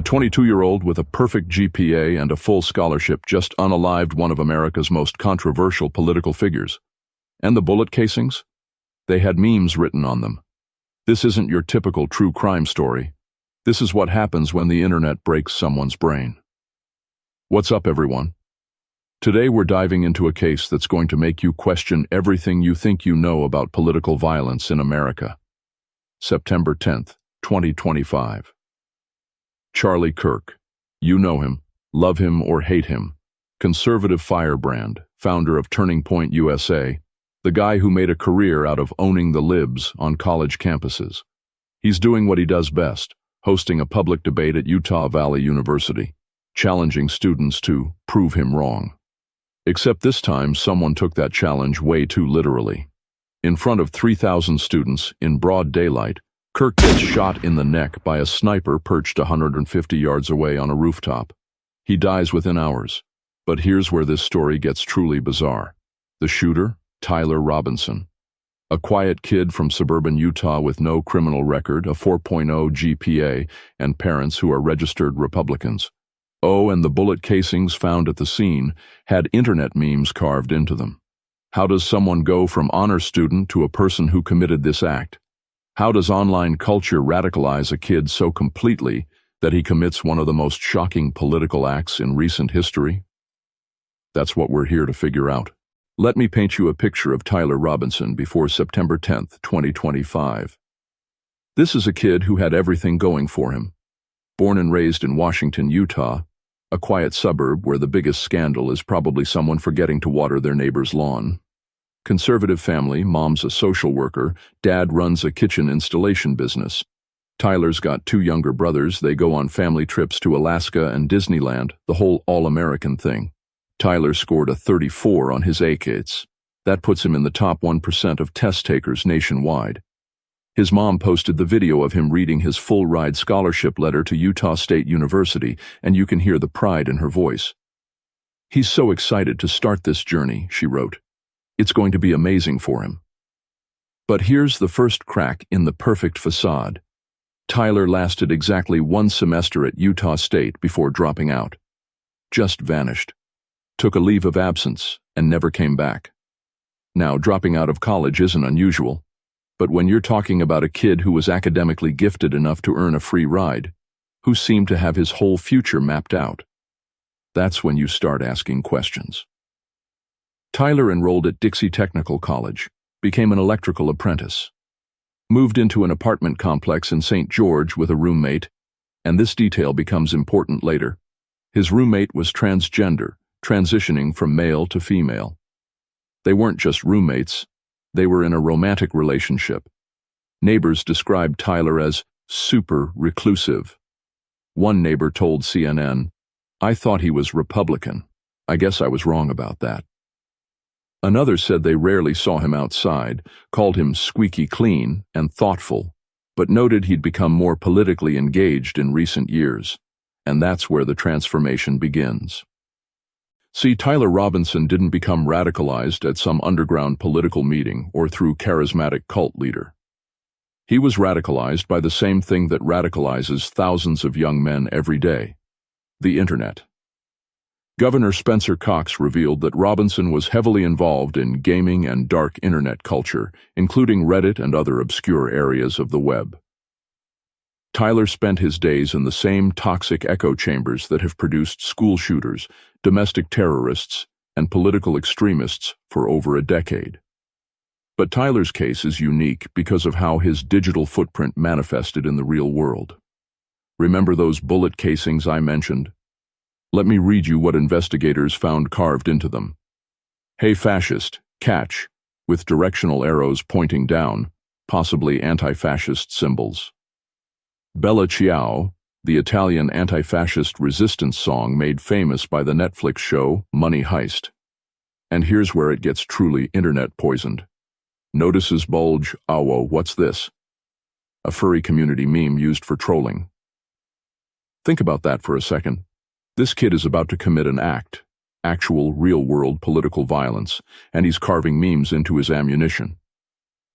A 22-year-old with a perfect GPA and a full scholarship just unalived one of America's most controversial political figures. And the bullet casings? They had memes written on them. This isn't your typical true crime story. This is what happens when the internet breaks someone's brain. What's up, everyone? Today we're diving into a case that's going to make you question everything you think you know about political violence in America. September 10th, 2025. Charlie Kirk. You know him, love him or hate him. Conservative firebrand, founder of Turning Point USA, the guy who made a career out of owning the libs on college campuses. He's doing what he does best, hosting a public debate at Utah Valley University, challenging students to prove him wrong. Except this time someone took that challenge way too literally. In front of 3,000 students, in broad daylight, Kirk gets shot in the neck by a sniper perched 150 yards away on a rooftop. He dies within hours. But here's where this story gets truly bizarre. The shooter, Tyler Robinson. A quiet kid from suburban Utah with no criminal record, a 4.0 GPA, and parents who are registered Republicans. Oh, and the bullet casings found at the scene had internet memes carved into them. How does someone go from honor student to a person who committed this act? How does online culture radicalize a kid so completely that he commits one of the most shocking political acts in recent history? That's what we're here to figure out. Let me paint you a picture of Tyler Robinson before September 10th, 2025. This is a kid who had everything going for him. Born and raised in Washington, Utah, a quiet suburb where the biggest scandal is probably someone forgetting to water their neighbor's lawn. Conservative family, mom's a social worker, dad runs a kitchen installation business. Tyler's got two younger brothers. They go on family trips to Alaska and Disneyland, the whole all-American thing. Tyler scored a 34 on his ACATS. That puts him in the top 1% of test takers nationwide. His mom posted the video of him reading his full-ride scholarship letter to Utah State University, and you can hear the pride in her voice. "He's so excited to start this journey," she wrote. "It's going to be amazing for him." But here's the first crack in the perfect facade. Tyler lasted exactly one semester at Utah State before dropping out. Just vanished. Took a leave of absence and never came back. Now, dropping out of college isn't unusual, but when you're talking about a kid who was academically gifted enough to earn a free ride, who seemed to have his whole future mapped out, that's when you start asking questions. Tyler enrolled at Dixie Technical College, became an electrical apprentice, moved into an apartment complex in St. George with a roommate, and this detail becomes important later. His roommate was transgender, transitioning from male to female. They weren't just roommates, they were in a romantic relationship. Neighbors described Tyler as super reclusive. One neighbor told CNN, "I thought he was Republican. I guess I was wrong about that." Another said they rarely saw him outside, called him squeaky clean and thoughtful, but noted he'd become more politically engaged in recent years. And that's where the transformation begins. See, Tyler Robinson didn't become radicalized at some underground political meeting or through charismatic cult leader. He was radicalized by the same thing that radicalizes thousands of young men every day: the internet. Governor Spencer Cox revealed that Robinson was heavily involved in gaming and dark internet culture, including Reddit and other obscure areas of the web. Tyler spent his days in the same toxic echo chambers that have produced school shooters, domestic terrorists, and political extremists for over a decade. But Tyler's case is unique because of how his digital footprint manifested in the real world. Remember those bullet casings I mentioned? Let me read you what investigators found carved into them. "Hey fascist, catch," with directional arrows pointing down, possibly anti-fascist symbols. "Bella Ciao," the Italian anti-fascist resistance song made famous by the Netflix show Money Heist. And here's where it gets truly internet poisoned. "Notices bulge, awo, what's this?" A furry community meme used for trolling. Think about that for a second. This kid is about to commit an act, actual real-world political violence, and he's carving memes into his ammunition.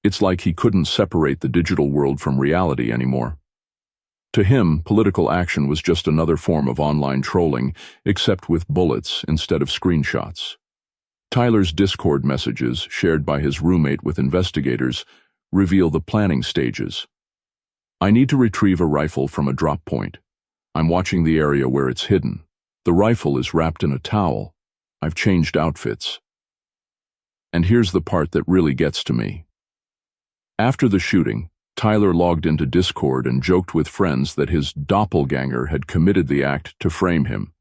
It's like he couldn't separate the digital world from reality anymore. To him, political action was just another form of online trolling, except with bullets instead of screenshots. Tyler's Discord messages, shared by his roommate with investigators, reveal the planning stages. I need to retrieve a rifle from a drop point. I'm watching the area where it's hidden. The rifle is wrapped in a towel. I've changed outfits. And here's the part that really gets to me. After the shooting, Tyler logged into Discord and joked with friends that his doppelganger had committed the act to frame him.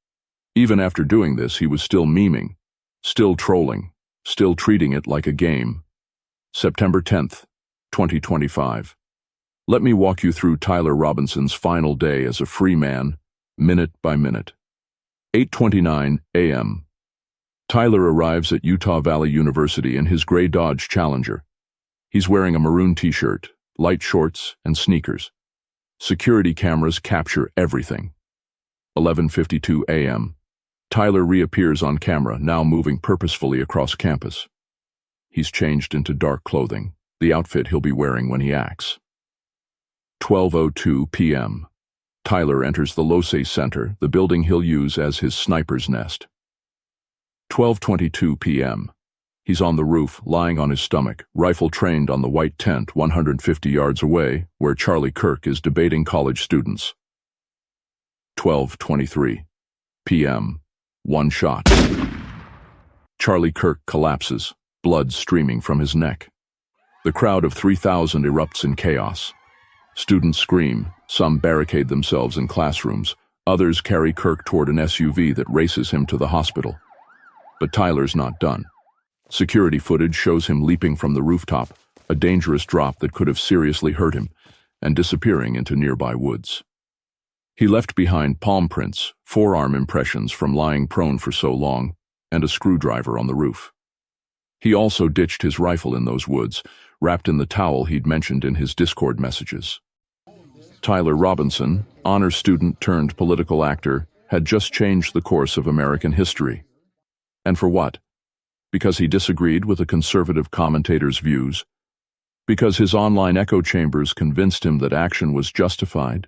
Even after doing this, he was still memeing, still trolling, still treating it like a game. September 10th, 2025. Let me walk you through Tyler Robinson's final day as a free man, minute by minute. 8:29 a.m. Tyler arrives at Utah Valley University in his gray Dodge Challenger. He's wearing a maroon t-shirt, light shorts, and sneakers. Security cameras capture everything. 11:52 a.m. Tyler reappears on camera, now moving purposefully across campus. He's changed into dark clothing, the outfit he'll be wearing when he acts. 12:02 p.m. Tyler enters the Losay Center, the building he'll use as his sniper's nest. 12:22 p.m. He's on the roof, lying on his stomach, rifle trained on the white tent 150 yards away, where Charlie Kirk is debating college students. 12:23 p.m. One shot. Charlie Kirk collapses, blood streaming from his neck. The crowd of 3,000 erupts in chaos. Students scream, some barricade themselves in classrooms, others carry Kirk toward an SUV that races him to the hospital. But Tyler's not done. Security footage shows him leaping from the rooftop, a dangerous drop that could have seriously hurt him, and disappearing into nearby woods. He left behind palm prints, forearm impressions from lying prone for so long, and a screwdriver on the roof. He also ditched his rifle in those woods, wrapped in the towel he'd mentioned in his Discord messages. Tyler Robinson, honor student turned political actor, had just changed the course of American history. And for what? Because he disagreed with a conservative commentator's views? Because his online echo chambers convinced him that action was justified?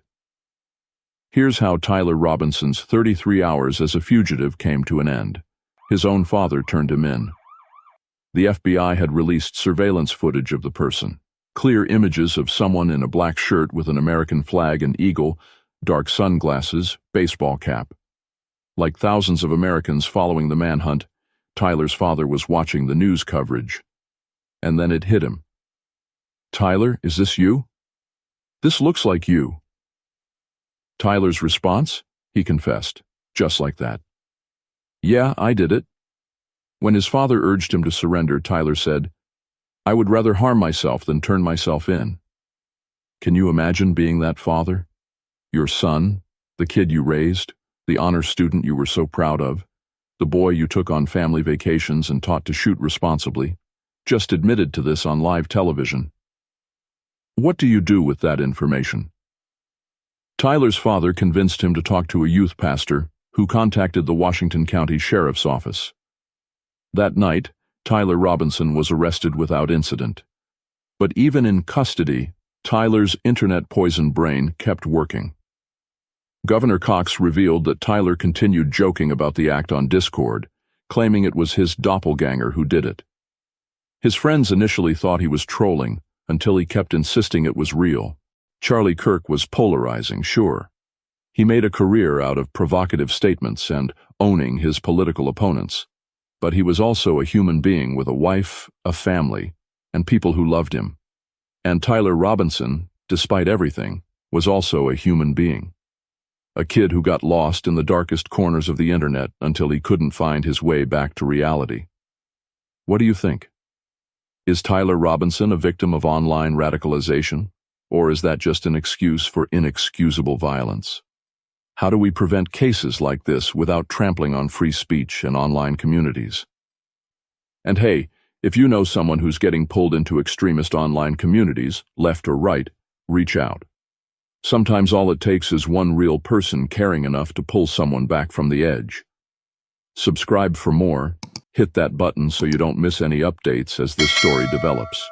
Here's how Tyler Robinson's 33 hours as a fugitive came to an end. His own father turned him in. The FBI had released surveillance footage of the person, clear images of someone in a black shirt with an American flag and eagle, dark sunglasses, baseball cap. Like thousands of Americans following the manhunt, Tyler's father was watching the news coverage. And then it hit him. Tyler, is this you? This looks like you. Tyler's response? He confessed, just like that. Yeah, I did it. When his father urged him to surrender, Tyler said, I would rather harm myself than turn myself in. Can you imagine being that father? Your son, the kid you raised, the honor student you were so proud of, the boy you took on family vacations and taught to shoot responsibly, just admitted to this on live television. What do you do with that information? Tyler's father convinced him to talk to a youth pastor who contacted the Washington County Sheriff's Office. That night, Tyler Robinson was arrested without incident. But even in custody, Tyler's internet-poisoned brain kept working. Governor Cox revealed that Tyler continued joking about the act on Discord, claiming it was his doppelganger who did it. His friends initially thought he was trolling, until he kept insisting it was real. Charlie Kirk was polarizing, sure. He made a career out of provocative statements and owning his political opponents. But he was also a human being with a wife, a family, and people who loved him. And Tyler Robinson, despite everything, was also a human being. A kid who got lost in the darkest corners of the internet until he couldn't find his way back to reality. What do you think? Is Tyler Robinson a victim of online radicalization? Or is that just an excuse for inexcusable violence? How do we prevent cases like this without trampling on free speech and online communities? And hey, if you know someone who's getting pulled into extremist online communities, left or right, reach out. Sometimes all it takes is one real person caring enough to pull someone back from the edge. Subscribe for more. Hit that button so you don't miss any updates as this story develops.